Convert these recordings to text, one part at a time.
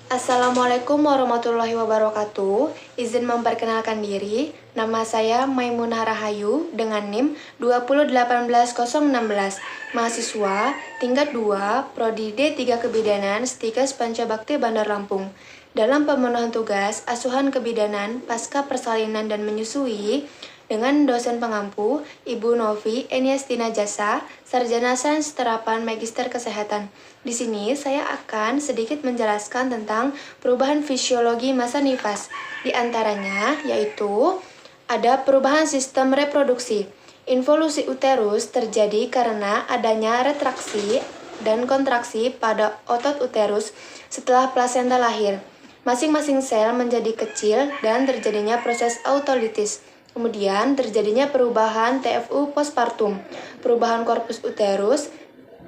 Assalamualaikum warahmatullahi wabarakatuh. Izin memperkenalkan diri. Nama saya Maimunah Rahayu dengan NIM 2018016. Mahasiswa tingkat 2, Prodi D3 Kebidanan, Stikes Pancabakti Bandar Lampung. Dalam pemenuhan tugas asuhan kebidanan pasca persalinan dan menyusui dengan dosen pengampu Ibu Novi Eniastina Jasa, Sarjana Sains Terapan Magister Kesehatan. Di sini saya akan sedikit menjelaskan tentang perubahan fisiologi masa nifas. Di antaranya yaitu ada perubahan sistem reproduksi. Involusi uterus terjadi karena adanya retraksi dan kontraksi pada otot uterus setelah plasenta lahir. Masing-masing sel menjadi kecil dan terjadinya proses autolitis. Kemudian terjadinya perubahan TFU postpartum, perubahan korpus uterus,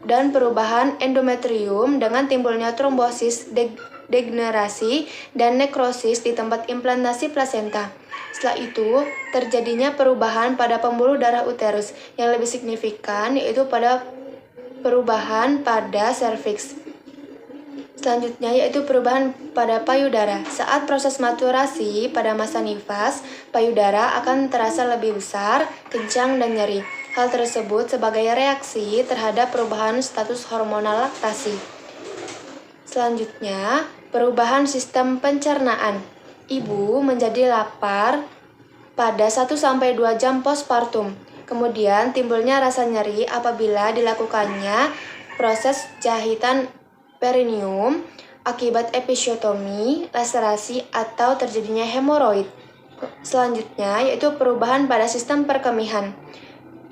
dan perubahan endometrium dengan timbulnya trombosis, degenerasi, dan nekrosis di tempat implantasi plasenta. Setelah itu, terjadinya perubahan pada pembuluh darah uterus yang lebih signifikan yaitu pada perubahan pada serviks. Selanjutnya yaitu perubahan pada payudara. Saat proses maturasi pada masa nifas, payudara akan terasa lebih besar, kencang, dan nyeri. Hal tersebut sebagai reaksi terhadap perubahan status hormonal laktasi. Selanjutnya, perubahan sistem pencernaan. Ibu menjadi lapar pada 1-2 jam postpartum. Kemudian timbulnya rasa nyeri apabila dilakukannya proses jahitan perineum akibat episiotomi, laserasi, atau terjadinya hemoroid. Selanjutnya yaitu perubahan pada sistem perkemihan.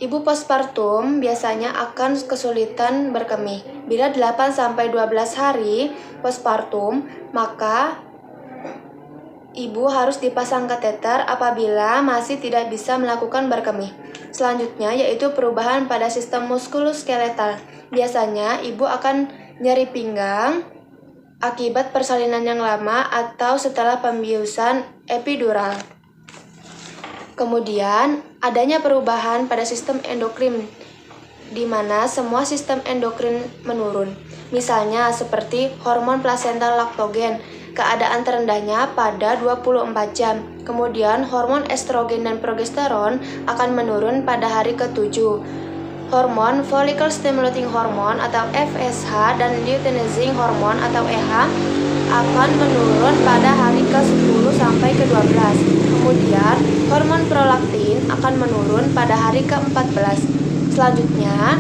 Ibu postpartum biasanya akan kesulitan berkemih. Bila 8-12 hari postpartum, maka ibu harus dipasang kateter apabila masih tidak bisa melakukan berkemih. Selanjutnya yaitu perubahan pada sistem muskuloskeletal. Biasanya ibu akan nyeri pinggang akibat persalinan yang lama atau setelah pembiusan epidural. Kemudian, adanya perubahan pada sistem endokrin di mana semua sistem endokrin menurun. Misalnya seperti hormon plasenta laktogen, keadaan terendahnya pada 24 jam. Kemudian hormon estrogen dan progesteron akan menurun pada hari ke-7. Hormon follicle stimulating hormone atau FSH dan luteinizing hormone atau EH akan menurun pada hari ke-10 sampai ke-12. Kemudian, hormon prolaktin akan menurun pada hari ke-14. Selanjutnya,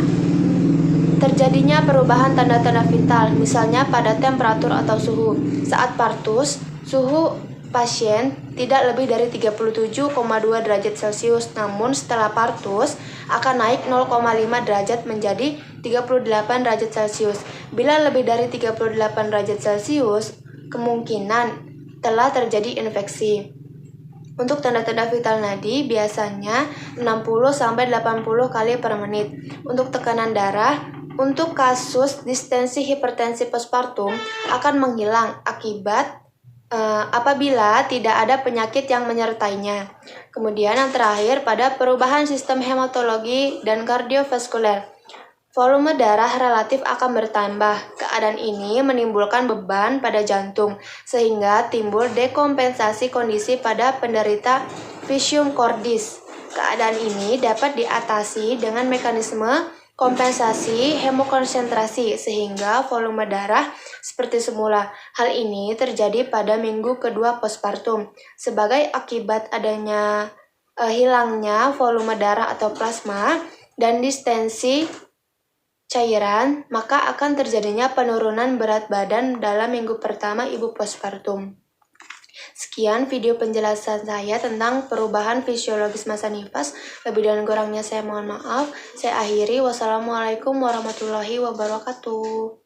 terjadinya perubahan tanda-tanda vital, misalnya pada temperatur atau suhu. Saat partus, suhu pasien tidak lebih dari 37,2 derajat Celcius, namun setelah partus akan naik 0,5 derajat menjadi 38 derajat Celcius. Bila lebih dari 38 derajat Celcius, kemungkinan telah terjadi infeksi. Untuk tanda-tanda vital nadi biasanya 60-80 kali per menit. Untuk tekanan darah, untuk kasus distensi hipertensi postpartum akan menghilang akibat apabila tidak ada penyakit yang menyertainya. Kemudian yang terakhir pada perubahan sistem hematologi dan kardiovaskuler. Volume darah relatif akan bertambah. Keadaan ini menimbulkan beban pada jantung sehingga timbul dekompensasi kondisi pada penderita visium cordis. Keadaan ini dapat diatasi dengan mekanisme kompensasi hemokonsentrasi sehingga volume darah seperti semula. Hal ini terjadi pada minggu kedua postpartum sebagai akibat adanya hilangnya volume darah atau plasma dan distensi cairan, maka akan terjadinya penurunan berat badan dalam minggu pertama ibu postpartum. Sekian video penjelasan saya tentang perubahan fisiologis masa nifas. Lebih dan kurangnya saya mohon maaf. Saya akhiri. Wassalamualaikum warahmatullahi wabarakatuh.